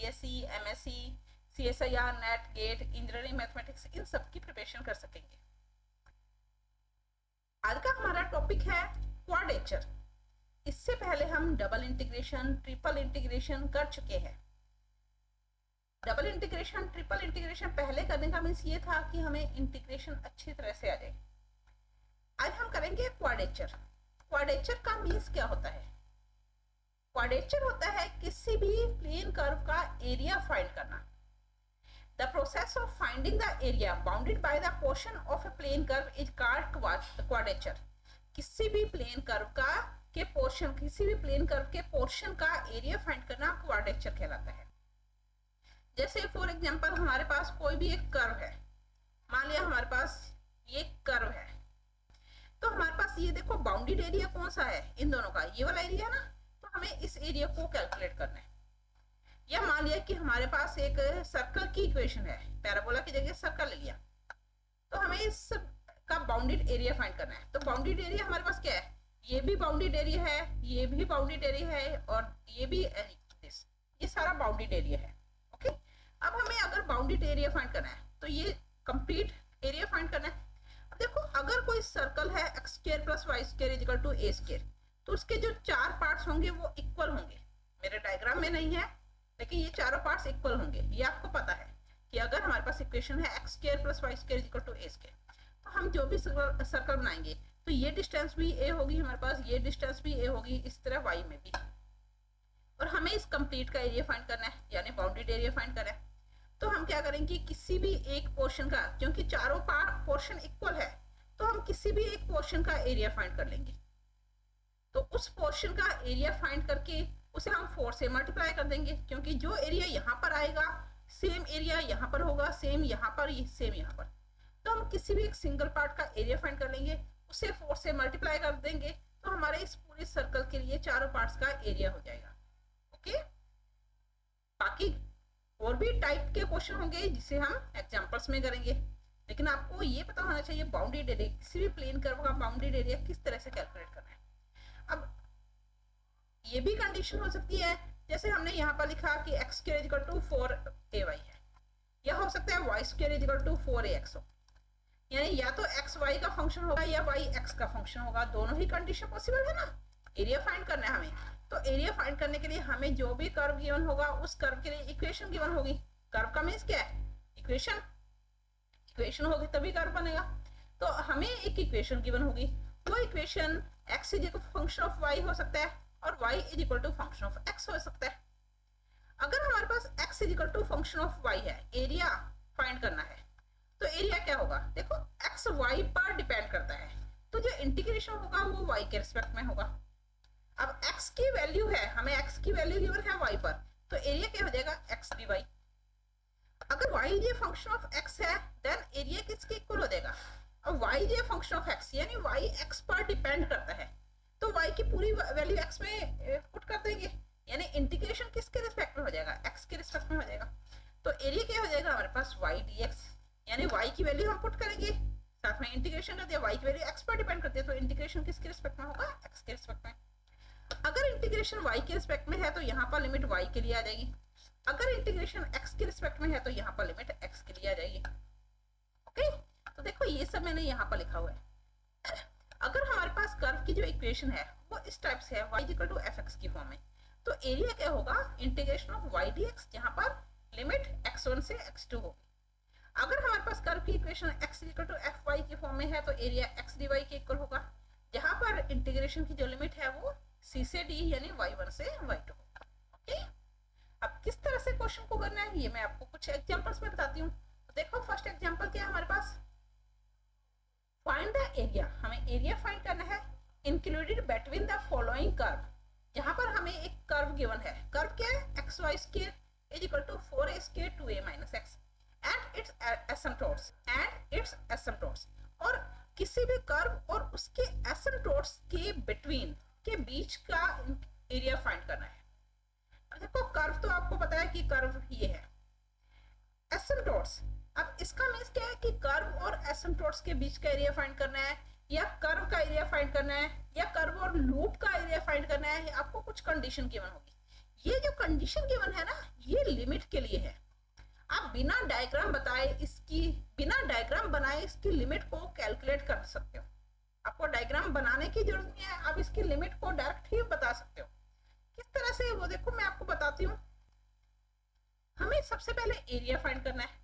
BSc, MSc, CSIR, NET, GATE, engineering mathematics, इन सब की प्रिपरेशन कर सकेंगे। आज का हमारा टॉपिक है क्वाड्रेचर। इससे पहले हम डबल इंटीग्रेशन, ट्रिपल इंटीग्रेशन कर चुके हैं। डबल इंटीग्रेशन, ट्रिपल इंटीग्रेशन पहले करने का मीन्स ये था कि हमें इंटीग्रेशन अच्छी तरह से आ जाए। आज हम करेंगे क्वाड्रेचर। क्वाड्रेचर का मीन्स क्या होता है? क्वाड्रेचर होता है किसी भी प्लेन कर्व का एरिया फाइंड करना। The process of finding the area bounded by the portion of a plane curve is called quadrature. किसी भी प्लेन कर्व का के पोर्शन, किसी भी प्लेन कर्व के पोर्शन का एरिया फाइंड करना क्वाड्रेचर कहलाता है। जैसे फॉर एग्जांपल हमारे पास कोई भी एक कर्व है, मान लिया हमारे पास ये कर्व है, तो हमारे पास ये देखो बाउंडेड एरिया कौन सा है इन दोनों का, ये वाला एरिया ना, तो हमें इस एरिया को कैलकुलेट करना है। या मान लिया कि हमारे पास एक सर्कल की इक्वेशन है, पैराबोला की जगह सर्कल ले लिया, तो हमें इस का बाउंडेड एरिया फाइंड करना है। तो बाउंडेड एरिया हमारे पास क्या है, ये भी बाउंडेड एरिया है, ये भी बाउंडेड एरिया है, और ये भी, ये सारा बाउंडेड एरिया है। ओके, अब हमें अगर बाउंडेड एरिया फाइंड करना है तो ये कंप्लीट एरिया फाइंड करना है। अब देखो अगर कोई सर्कल है x square plus y square equal to a square, तो उसके जो चार पार्ट्स होंगे वो इक्वल होंगे। मेरे डायग्राम में नहीं है लेकिन ये चारों पार्ट्स इक्वल होंगे। ये आपको पता है कि अगर हमारे पास इक्वेशन है x square plus y square equal to a square, तो हम जो भी सर्कल बनाएंगे तो ये डिस्टेंस भी a होगी हमारे पास, ये डिस्टेंस भी a होगी, इस तरह y में भी। और हमें इस कंप्लीट का एरिया फाइंड करना है, यानी बाउंडेड एरिया फाइंड करना है। तो हम क्या करेंगे, किसी भी एक पोर्शन का, क्योंकि चारों पोर्शन इक्वल है, तो हम किसी भी एक पोर्शन का एरिया फाइंड कर लेंगे। तो उस पोर्शन का एरिया फाइंड करके उसे हम 4 से मल्टीप्लाई कर देंगे, क्योंकि जो एरिया यहाँ पर आएगा सेम एरिया यहाँ पर होगा, सेम यहाँ पर, सेम यहाँ पर। तो हम किसी भी एक सिंगल पार्ट का एरिया फाइंड कर लेंगे, उसे 4 से मल्टीप्लाई कर देंगे, तो हमारे इस पूरे सर्कल के लिए चारों पार्ट्स का एरिया हो जाएगा। ओके, बाकी और भी टाइप के क्वेश्चन होंगे जिसे हम एग्जांपल्स में करेंगे, लेकिन आपको ये पता होना चाहिए बाउंडेड एरिया, किसी भी प्लेन कर्व का बाउंडेड एरिया किस तरह से कैलकुलेट करना है। अब ये भी कंडीशन हो सकती है, जैसे हमने यहाँ पर लिखा कि x square equal to 4ay है, या हो सकता है y square equal to 4ax हो, यानी या तो x y का फंक्शन होगा या y x का फंक्शन होगा। दोनों ही कंडीशन पॉसिबल है ना। एरिया फाइंड करना है हमें, तो एरिया फाइंड करने के लिए हमें जो भी कर्व गिवन होगा उस कर्व के लिए इक्वेशन गिवन होगी। कर्व का मीन्स क्या है, इक्वेशन। इक्वेशन होगी तभी कर्व बनेगा। तो हमें एक इक्वेशन गिवन होगी, वो equation x is equal to function of y हो सकता है और y is equal to function of x हो सकता है। अगर हमारे पास x is equal to function of y है, एरिया फाइंड करना है, तो एरिया क्या होगा, देखो x y पर डिपेंड करता है, तो जो इंटीग्रेशन होगा वो y के रिस्पेक्ट में होगा। अब x की वैल्यू है, हमें x की वैल्यू गिवन है y पर, तो एरिया क्या हो जाएगा, x dy। अगर y ये फंक्शन ऑफ x है, देन एरिया किसके इक्वल हो जाएगा। अब y ये फंक्शन ऑफ x, यानी y x पर डिपेंड करता है, तो y की पूरी वैल्यू x में पुट कर देंगे, यानी इंटीग्रेशन किसके रिस्पेक्ट में हो जाएगा, x के रिस्पेक्ट में हो जाएगा। तो एरिया क्या हो जाएगा हमारे पास, y dx, यानी y की वैल्यू हम पुट करेंगे, साथ में इंटीग्रेशन कर दिया, y की वैल्यू x पर डिपेंड करती है, तो इंटीग्रेशन किसके रिस्पेक्ट में होगा, x के रिस्पेक्ट में। अगर इंटीग्रेशन y के रिस्पेक्ट में है तो यहाँ पर लिमिट y के लिए आ जाएगी, अगर इंटीग्रेशन x के रिस्पेक्ट में है तो यहाँ पर लिमिट x के लिए आ जाएगी। ओके, तो देखो ये सब मैंने यहाँ पर लिखा हुआ है। अगर हमारे पास कर्व की जो इक्वेशन है वो इस टाइप से है, y इक्वल टू fx की फॉर्म में, तो एरिया क्या होगा, इंटीग्रेशन ऑफ y dx, जहाँ पर लिमिट x1 से x2 होगी। अगर हमारे पास कर्व की equation x equal to fy की फॉर्म में है, तो एरिया x dy के इक्वल होगा, जहाँ पर इंटीग्रेशन की जो लिमिट है वो c से d यानी y1 से y2। ओके, अब किस तरह से क्वेश्चन को करना है ये मैं आपको कुछ एग्जांपल्स में बताती हूँ। तो देखो फर्स्ट एग्जांपल क्या है हमारे पास, फाइंड द एरिया, हमें एरिया फाइंड करना है included between the following curve. यहाँ पर हमें एक कर्व गिवन है, कर्व क्या है, x y square is equal to 4a square 2a minus x and its asymptotes, और किसी भी कर्व और उसके एसिम्पटोट्स के बिटवीन के बीच का एरिया फाइंड करना है। अब देखो कर्व तो आपको पता है कि कर्व ये है, एसिम्पटोट्स, अब इसका मीन्स क्या है कि कर्व और एसिम्पटोट्स के बीच का एरिया फाइंड करना है, या कर्व का एरिया फाइंड करना है, या कर्व और लूप का एरिया फाइंड करना है, आपको कुछ कंडीशन गिवन होगी। ये जो कंडीशन गिवन है ना, ये लिमिट के लिए है। आप बिना डायग्राम बनाए इसकी लिमिट को कैलकुलेट कर सकते हो। आपको डायग्राम बनाने की जरूरत नहीं है, आप इसकी लिमिट को डायरेक्ट ही बता सकते हो। किस तरह से, वो देखो मैं आपको बताती हूँ। हमें सबसे पहले एरिया फाइंड करना है।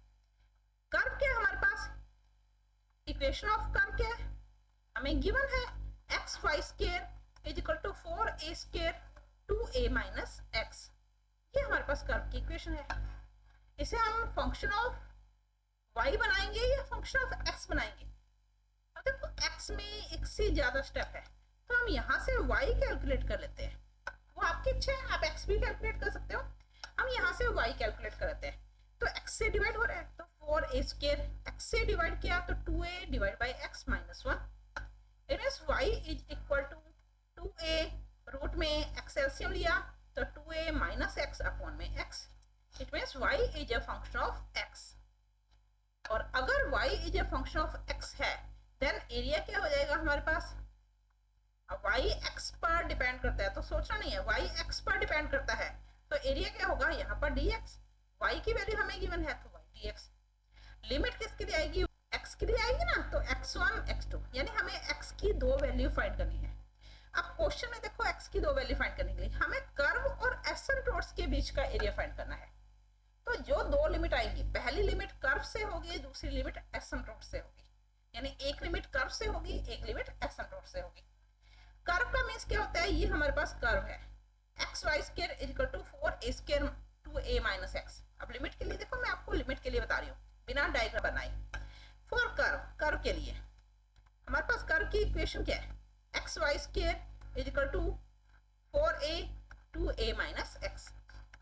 कर्व क्या है हमारे पास, इक्वेशन ऑफ कर्व क्या है, हमें गिवन है x y square is equal to 4a square 2a minus x. ये हमारे पास कर्व की इक्वेशन है। इसे हम फंक्शन ऑफ y बनाएंगे या फंक्शन ऑफ x बनाएंगे। अब देखो x में एक से ज्यादा स्टेप है, तो हम यहाँ से y कैलकुलेट कर लेते हैं। वो आपकी इच्छा है, आप x भी कैलकुलेट कर सकते हो। हम यहाँ से y कैलकुलेट कर लेते हैं। तो x से डिवाइड हो रहा है, तो 4a स्क्वायर, x से डिवाइड किया तो 2a divide by x minus 1। It means y is equal to 2a, root में x एलसीएम लिया तो 2a माइनस x अपॉन में x। It means y is a function of x। और अगर y is a function of x है, then area क्या हो जाएगा हमारे पास। अब y x पर डिपेंड करता है, तो सोचना नहीं है, y x पर डिपेंड करता है, तो एरिया क्या होगा यहाँ पर dx। y की वैल्यू हमें गिवन है, तो y dx। लिमिट किसके लिए आएगी, x के लिए आएगी ना, तो x1 x2, यानी हमें x की दो वैल्यू फाइंड करनी है। अब क्वेश्चन में देखो x की दो वैल्यू फाइंड करने के लिए हमें कर्व और एसिम्पटोट्स के बीच का एरिया फाइंड करना है। तो जो दो लिमिट आएगी, पहली लिमिट कर्व से होगी, दूसरी लिमिट एसिम्पटोट से होगी। यानी एक लिमिट कर्व से होगी, एक लिमिट एसिम्पटोट से होगी। कर्व का मींस क्या होता है, ये हमारे पास कर्व है x y square is equal to 4a square 2a minus x. अब लिमिट के लिए देखो, मैं आपको लिमिट के लिए बता रही हूँ बिना डायग्राम बनाए। फॉर कर्व के लिए हमारे पास कर्व की इक्वेशन क्या है, x y square is equal to 4a 2a minus x,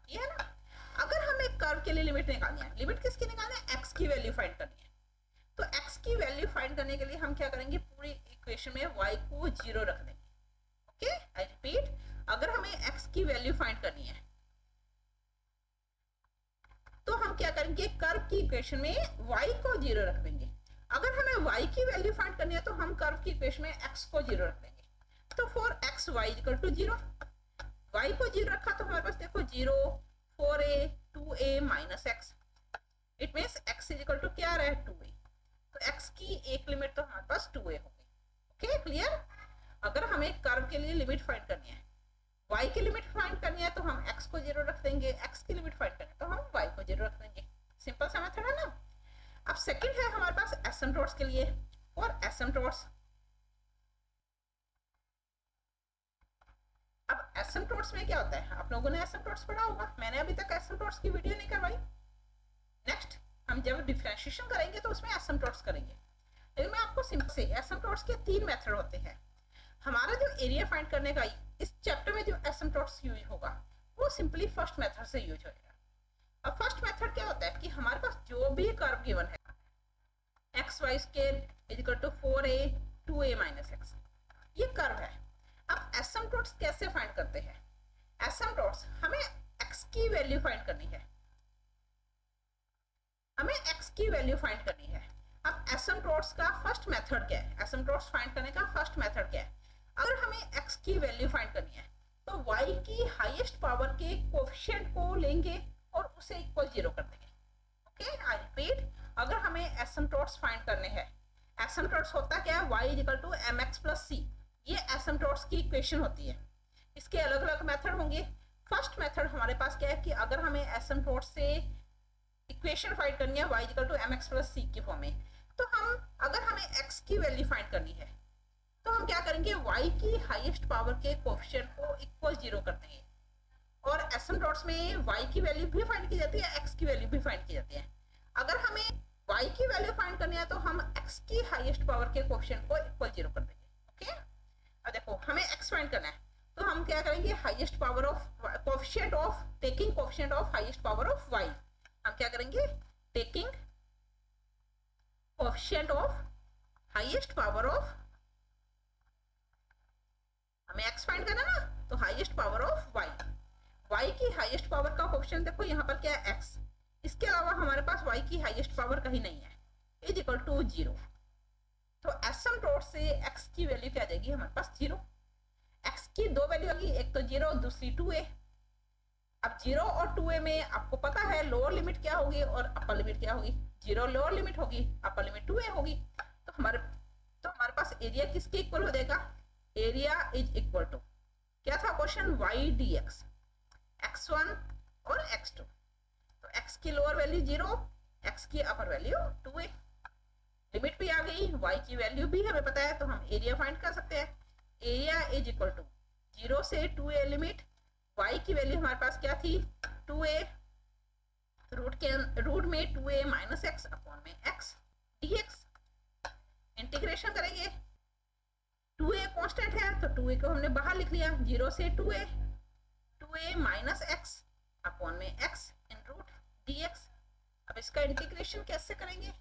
ये है ना। अगर हमें कर्व के लिए लिमिट निकालनी है, लिमिट किसकी निकालनी है, एक्स की वैल्यू फाइंड करनी है। तो एक्स की वैल्यू फाइंड करने के लिए हम क्या करेंगे, पूरी इक्वेशन में y को 0 रख देंगे। ओके, आई रिपीट, अगर हमें x की वैल्यू फाइंड करनी है तो हम क्या करेंगे, कर्व की इक्वेशन में y को 0 रख देंगे। अगर हमें y की वैल्यू फाइंड करनी है तो हम कर्व की इक्वेशन में x को 0 रख देंगे। तो for x y equal to 0, y को 0 रखा तो हमारे पास देखो 0 4a 2a minus x. It means x is equal to क्या आ रहा है, 2a। तो x की एक लिमिट तो हमारे पास 2a होगी। Okay, clear. अगर हमें कर्व के लिए लिमिट फाइंड करनी है, y की लिमिट फाइंड करनी है तो हम x को 0 रख देंगे, x की लिमिट फाइंड करनी है तो हम y को 0 रख देंगे। सिंपल सा मेथड है ना। अब सेकंड है हमारे पास एसिम्पटोट्स के लिए। और एसिम्पटोट्स, अब एसिम्पटोट्स में क्या होता है, आप लोगों ने एसिम्पटोट्स पढ़ा होगा, मैंने अभी तक एसिम्पटोट्स की वीडियो नहीं करवाई। नेक्स्ट हम जब डिफरेंशिएशन करेंगे तो उसमें एसिम्पटोट्स करेंगे। लेकिन मैं आपको सिंपल से, एसिम्पटोट्स के 3 मेथड होते हैं। हमारा जो एरिया फाइंड करने का इस चैप्टर में जो एसिम्पटोट्स यूज होगा वो सिंपली फर्स्ट मेथड से यूज होगा। अब फर्स्ट मेथड क्या होता है कि हमारे पास जो भी कर्व गिवन है x y square is equal to 4a 2a minus x, ये कर्व है। अब एसिम्पटोट्स कैसे फाइंड करते हैं, एसिम्पटोट्स हमें x की वैल्यू फाइंड करनी है, हमें x की वैल्यू फाइंड करनी है। अब एसिम्पटोट्स का फर्स्ट मेथड क्या है, एसिम्पटोट्स फाइंड करने का फर्स्ट मेथड क्या है, अगर हमें x की वैल्यू फाइंड करनी है तो y की हाईएस्ट पावर के कोएफिशिएंट को लेंगे और उसे इक्वल 0 कर देंगे। ओके, आई रिपीट, अगर हमें एसिम्पटोट्स फाइंड करने हैं, एसिम्पटोट्स होता क्या है, y is equal to mx plus c, ये एसिम्पटोट्स की इक्वेशन होती है। इसके अलग अलग मेथड होंगे। फर्स्ट मेथड हमारे पास क्या है कि अगर हमें एसिम्पटोट्स से इक्वेशन फाइंड करनी है y equal to mx plus c की फॉर्म में, तो हम अगर हमें x की वैल्यू फाइंड करनी है तो हम क्या करेंगे, y की हाईएस्ट पावर के कोएफिशिएंट को इक्वल 0 कर देंगे। और एसिम्पटोट्स में y की वैल्यू भी फाइंड की जाती है, x की वैल्यू भी फाइंड की जाती है। अगर हमें y की वैल्यू फाइंड करनी है तो हम x की हाईएस्ट पावर के कोएफिशिएंट को इक्वल 0 कर देंगे। ओके, अब देखो हमें x फाइंड करना है तो हम क्या करेंगे, highest power of coefficient of taking coefficient of highest power of y, हम क्या करेंगे, taking coefficient of highest power of, हमें x फाइंड करना ना, तो highest power of y, y की हाईएस्ट पावर का कोएफिशिएंट देखो यहाँ पर क्या है, x। इसके अलावा हमारे पास y की हाईएस्ट पावर कहीं नहीं है, इज इक्वल टू 0। तो एसिम्पटोट से x की वैल्यू क्या आ जाएगी हमारे पास 0। x की दो वैल्यू आएगी, एक तो 0 दूसरी 2a। अब 0 और 2a में आपको पता है लोअर लिमिट क्या होगी और अपर लिमिट क्या होगी। 0 लोअर लिमिट होगी, अपर लिमिट 2a होगी। तो हमारे पास एरिया किसके इक्वल हो जाएगा, एरिया इज इक्वल टू क्या था क्वेश्चन, y dx, x1 और x2। तो x की लोअर वैल्यू 0, x की अपर वैल्यू 2a, लिमिट भी आ गई, y की वैल्यू भी हमें पता है, तो हम एरिया फाइंड कर सकते हैं। एरिया इज इक्वल टू 0 से 2a लिमिट, y की वैल्यू हमारे पास क्या थी 2a, रूट में 2a माइनस एक्स अपॉन में x dx। इंटीग्रेशन करेंगे, 2a कांस्टेंट है तो 2a को हमने बाहर लिख लिया, 0 से 2a माइनस एक्स अपॉन में x इन रूट dx। अब इसका इंटीग्रेशन कैसे करेंगे,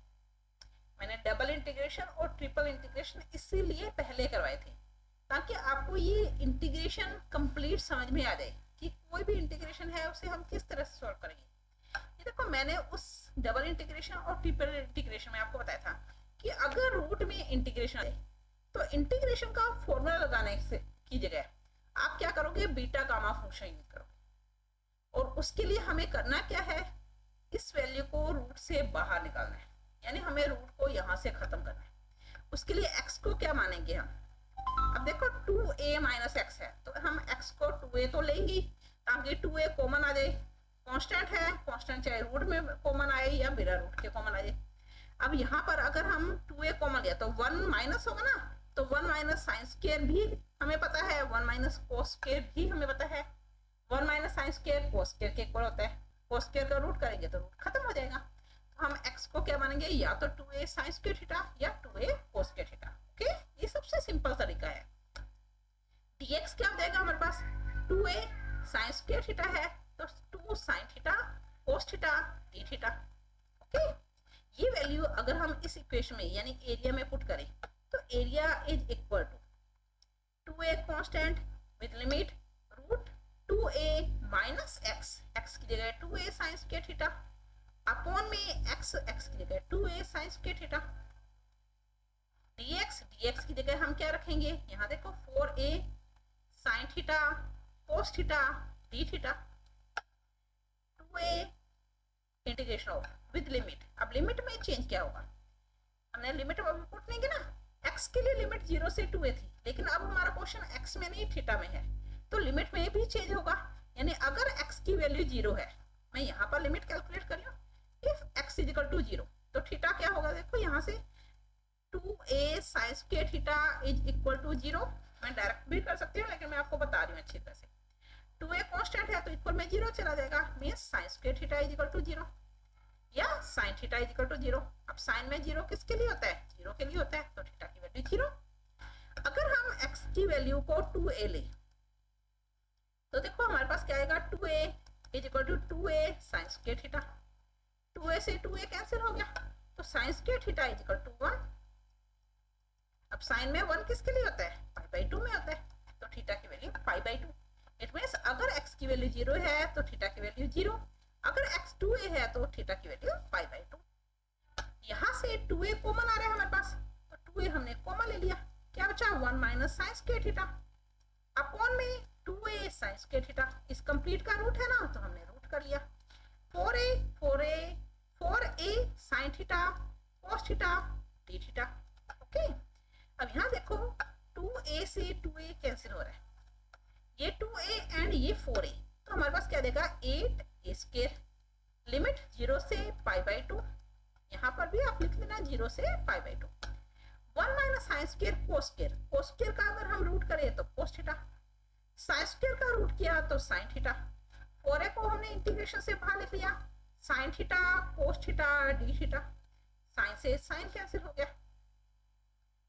मैंने डबल इंटीग्रेशन और ट्रिपल इंटीग्रेशन इसीलिए पहले करवाए थे ताकि आपको ये इंटीग्रेशन कंप्लीट समझ में आ जाए कि कोई भी इंटीग्रेशन है उसे हम किस तरह से सॉल्व करेंगे। ये देखो मैंने उस डबल इंटीग्रेशन और ट्रिपल इंटीग्रेशन में आपको बताया था कि अगर रूट में इंटीग्रेशन है तो इंटीग्रेशन का फॉर्मूला लगाने से की जगह आप क्या करोगे, बीटा गामा फंक्शन यूज करोगे। और उसके लिए हमें करना क्या है, इस वैल्यू को रूट से बाहर निकालना है, यानी हमें रूट को यहां से खत्म करना है। उसके लिए x को क्या मानेंगे हम, अब देखो 2a माइनस एक्स है तो हम x को 2a तो लेंगे ताकि 2a कॉमन आ जाए, कांस्टेंट है, कांस्टेंट चाहे रूट में कॉमन आए या बिना रूट के कॉमन आ जाए। अब यहाँ पर अगर हम 2a कॉमन लिया तो 1 माइनस होगा ना, तो 1 माइनस साइन स्क्वायर भी हमें पता है, 1 माइनस कोस स्क्वायर भी हमें पता है, 1 minus sine square cos square के इक्वल होता है, कोस स्क्वायर का रूट करेंगे तो रूट खत्म हो जाएगा। तो हम x को क्या मानेंगे, या तो 2a साइन स्क्वायर थीटा या 2a cos square theta. Okay, ये सबसे सिंपल तरीका है। dx क्या हो जाएगा हमारे पास, 2a साइन स्क्वायर थीटा है तो 2 sign theta cos theta d theta. Okay, ये वैल्यू अगर हम इस इक्वेशन में यानी एरिया में पुट करें तो area is equal to 2a constant with limit root 2a minus x की जगह 2a sine square theta upon में x की जगह 2a sine square theta, dx की जगह हम क्या रखेंगे, यहाँ देखो 4a sign theta cos theta d theta, 2a integration of with limit. अब लिमिट में चेंज क्या होगा, हमने लिमिट पुट नहीं की ना, x के लिए लिमिट 0 से 2a थी, लेकिन अब हमारा क्वेश्चन x में नहीं थीटा में है तो लिमिट में भी चेंज होगा। यानी अगर x की वैल्यू 0 है, मैं यहाँ पर लिमिट कैलकुलेट कर लूँ, if x is equal to 0 तो थीटा क्या होगा, देखो यहाँ से 2a sine square theta is equal to 0, मैं डायरेक्ट भी कर सकती हूँ लेकिन मैं आपको बता रही हूँ अच्छी तरह से। 2a कांस्टेंट है तो इक्वल में 0 चला जाएगा, means sine square theta is equal to 0 या sine theta is equal to 0। अब साइन में 0 किसके लिए होता है, 0 के लिए होता है, तो थीटा की वैल्यू 0। अगर हम x की वैल्यू को 2a ले तो देखो हमारे पास क्या आएगा, 2a is equal to 2a sine square theta, 2a से 2a कैंसिल हो गया तो sine square theta is equal to 1। अब साइन में 1 किसके लिए होता है, पाई बाई 2 में होता है, तो थीटा की value pi by 2। It means अगर x की वैल्यू 0 है तो थीटा की वैल्यू 0, अगर x 2a है तो थीटा की वैल्यू पाई बाई 2। यहाँ से 2a कॉमन आ रहा है हमारे पास तो 2a हमने कॉमन ले लिया, क्या बचा 1 minus sign square theta upon में 2a साइन स्क्वायर थीटा, इस कंप्लीट का रूट है ना तो हमने रूट कर लिया, 4a sign theta cos theta d theta. Okay, अब यहाँ देखो 2a से 2a कैंसिल हो रहा है, ये 2a एंड ये 4a, तो हमारे पास क्या देगा 8a स्क्वायर, लिमिट 0 से पाई बाई 2, यहाँ पर भी आप लिख लेना 0 से pi by 2, 1 minus sine square cos square का अगर हम रूट करें तो कोस थीटा, साइन स्क्वायर का रूट किया तो साइन थीटा, 4a को हमने इंटीग्रेशन से बाहर लिख लिया, sine theta cos theta d theta, sine से साइन कैंसिल हो गया,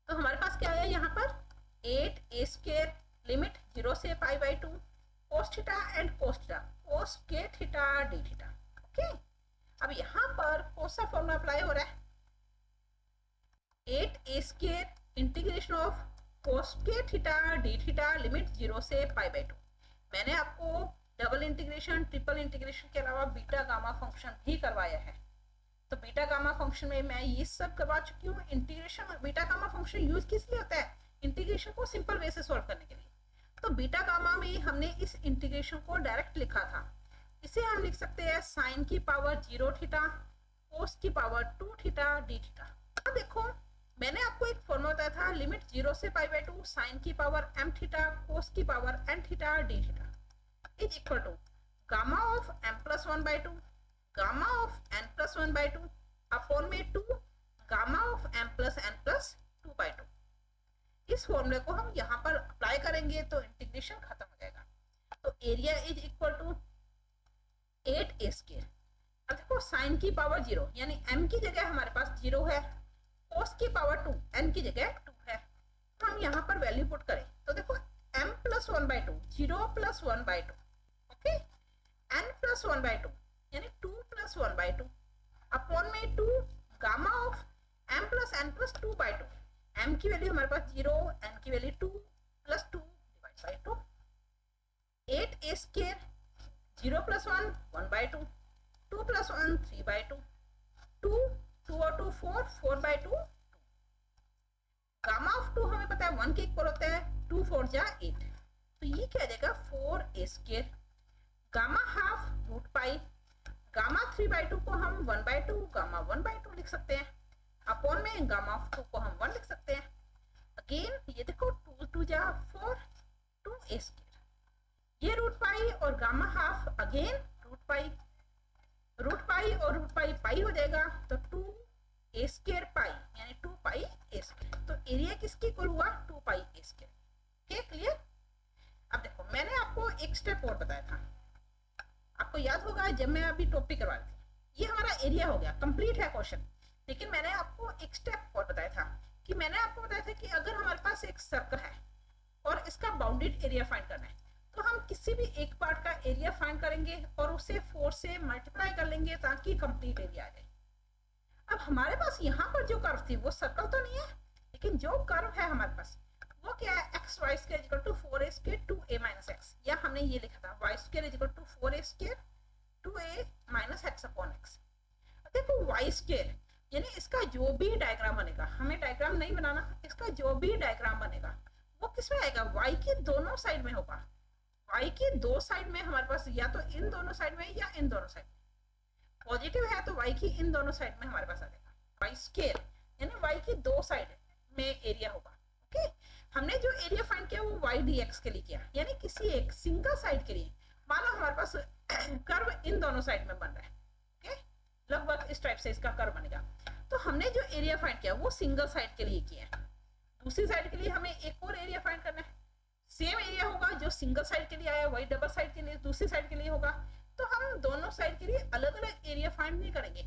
तो हमारे पास क्या आया यहाँ पर 8a स्क्वायर लिमिट 0 से pi by 2 cos theta and cos square theta d theta. Okay, अब यहाँ पर कौन सा फॉर्मूला अप्लाई हो रहा है, 8a square integration of cos square theta d theta limit 0 से पाई बाई 2। मैंने आपको डबल इंटीग्रेशन ट्रिपल इंटीग्रेशन के अलावा बीटा गामा फंक्शन भी करवाया है, तो बीटा गामा फंक्शन में मैं ये सब करवा चुकी हूँ। Integration beta gamma function use किस लिए होता है, इंटीग्रेशन को सिंपल वे से सॉल्व करने के लिए। तो बीटा गामा में हमने इस इंटीग्रेशन को डायरेक्ट लिखा था लिख सकते हैं साइन की पावर 0 थीटा, कोस की पावर 2 थीटा डी थीटा। अब देखो मैंने आपको एक फॉर्मूला बताया था, लिमिट 0 से पाई बाई 2 साइन की पावर m थीटा कोस की power n theta d theta is equal to gamma of m plus 1 by 2 gamma of n plus 1 by 2 upon में 2 gamma of m plus n plus 2 by 2। इस फॉर्मूले को हम यहाँ पर apply करेंगे तो इंटीग्रेशन खत्म हो जाएगा। तो area is equal to 8a square. अब देखो साइन की पावर 0 यानी m की जगह हमारे पास 0 है, कोस की पावर 2 n की जगह 2 है। तो हम यहाँ पर वैल्यू पुट करें तो देखो m plus 1 by 2 0 plus 1 by 2 okay, n plus 1 by 2 यानी 2 प्लस 1 बाई 2 अपॉन में 2 gamma of m plus n plus 2 by 2। m की वैल्यू हमारे पास 0, n की value 2 plus 2 divide by 2। 8a square 0 plus 1 1 by 2, 2 plus 1 3 by 2, 2 2 और 2 4 4 by 2। Gamma of 2 हमें पता है 1 के इक्वल होता है, 2 4 जा 8, तो ये क्या देगा 4a square. Gamma half root pi, gamma 3 by 2 को हम 1 बाई 2 गामा 1 बाई 2 लिख सकते हैं, अपॉन में गामा ऑफ 2 को हम 1 लिख सकते हैं। अगेन ये देखो 2 2 जा 4 2a स्क्वायर, ये रूट पाई और gamma half again root pi और रूट पाई पाई हो जाएगा तो 2a स्क्वायर पाई यानी 2 पाई a स्क्वायर। तो एरिया किसके इक्वल हुआ 2 पाई a स्क्वायर। Okay clear. अब देखो मैंने आपको एक स्टेप और बताया था, आपको याद होगा जब मैं अभी टॉपिक करवा रही थी, ये हमारा एरिया हो गया कंप्लीट है क्वेश्चन, लेकिन मैंने आपको एक स्टेप और बताया था कि मैंने आपको बताया था कि अगर हमारे पास एक सर्कल है और इसका बाउंडेड एरिया फाइंड करना है तो हम किसी भी एक पार्ट का एरिया फाइंड करेंगे और उसे 4 से मल्टीप्लाई कर लेंगे ताकि कंप्लीट एरिया आ जाए। अब हमारे पास यहाँ पर जो कर्व थी वो सर्कल तो नहीं है, लेकिन जो कर्व है हमारे पास वो क्या है x y square equal to 4a square 2a minus x, या हमने ये लिखा था y square equal to 4a square 2a minus x upon एक्स। देखो वाई स्क्वायर यानी इसका जो भी डायग्राम बनेगा, हमें डायग्राम नहीं बनाना, इसका जो भी डायग्राम बनेगा वो किस में आएगा वाई के दोनों साइड में होगा। वाई की दो साइड में हमारे पास या तो इन दोनों साइड में या इन दोनों साइड में, पॉजिटिव है तो वाई की इन दोनों साइड में हमारे पास आ जाएगा वाई स्क्वायर यानी वाई की दो साइड में एरिया होगा। ओके हमने जो एरिया फाइंड किया वो वाई डी एक्स के लिए किया, यानी किसी एक सिंगल साइड के लिए। मान लो हमारे पास कर्व इन दोनों साइड में बन रहा है, ओके लगभग इस टाइप से इसका कर्व बनेगा, तो हमने जो एरिया फाइंड किया वो सिंगल साइड के लिए किया है। दूसरी साइड के लिए हमें एक और एरिया फाइंड करना है, सेम एरिया होगा जो सिंगल साइड के लिए आया वही डबल साइड के लिए दूसरी साइड के लिए होगा। तो हम दोनों साइड के लिए अलग अलग एरिया फाइंड नहीं करेंगे,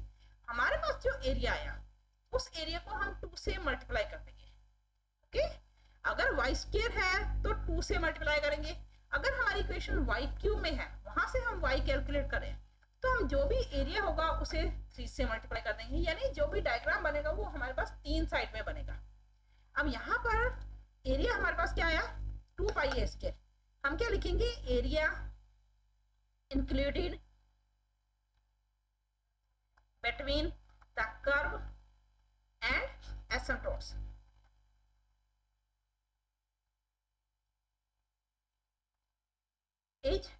हमारे पास जो एरिया आया उस एरिया को हम 2 से मल्टीप्लाई कर देंगे। ओके अगर वाई स्क्वायर है तो 2 से मल्टीप्लाई करेंगे, अगर हमारी इक्वेशन वाई क्यूब में है वहां से हम वाई कैलकुलेट करें तो हम जो भी एरिया होगा उसे 3 से मल्टीप्लाई कर देंगे, यानी जो भी डायग्राम बनेगा वो हमारे पास 3 साइड में बनेगा। अब यहाँ पर एरिया हमारे पास क्या आया 2 पाई a स्क्वायर, हम क्या लिखेंगे area included between the curve and asymptotes. As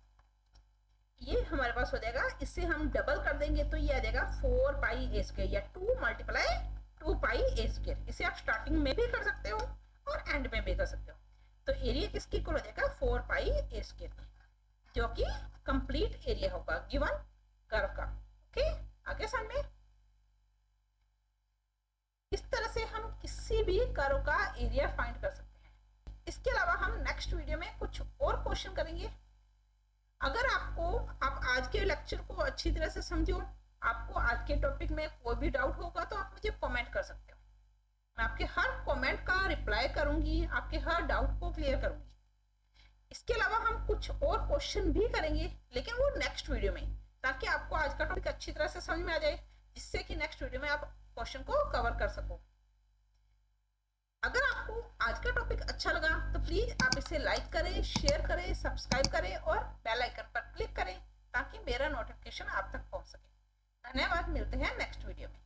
ये हमारे पास हो जाएगा, इससे हम डबल कर देंगे तो ये आ जाएगा 4 पाई a स्क्वायर या 2 मल्टीप्लाई 2 पाई a स्क्वायर। इसे आप स्टार्टिंग में भी कर सकते हो और एंड में भी कर सकते हो। तो एरिया किसकी इक्वल हो जाएगा 4 पाई a स्क्वायर, जो कि कंप्लीट एरिया होगा गिवन कर्व का। ओके आगे सामने इस तरह से हम किसी भी कर्व का एरिया फाइंड कर सकते हैं। इसके अलावा हम नेक्स्ट वीडियो में कुछ और क्वेश्चन करेंगे। अगर आप आज के लेक्चर को अच्छी तरह से समझो, आपको आज के टॉपिक में कोई भी डाउट होगा तो आप मुझे कमेंट कर सकते हो, मैं आपके हर कमेंट का रिप्लाई करूंगी, आपके हर डाउट को क्लियर करूंगी। इसके अलावा हम कुछ और क्वेश्चन भी करेंगे, लेकिन वो नेक्स्ट वीडियो में, ताकि आपको आज का टॉपिक अच्छी तरह से समझ में आ जाए, जिससे कि नेक्स्ट वीडियो में आप क्वेश्चन को कवर कर सको। अगर आपको आज का टॉपिक अच्छा लगा तो प्लीज आप इसे लाइक करें, शेयर करें, सब्सक्राइब करें और बेल आइकन पर क्लिक करें ताकि मेरा नोटिफिकेशन आप तक पहुंच सके। धन्यवाद, मिलते हैं नेक्स्ट वीडियो में।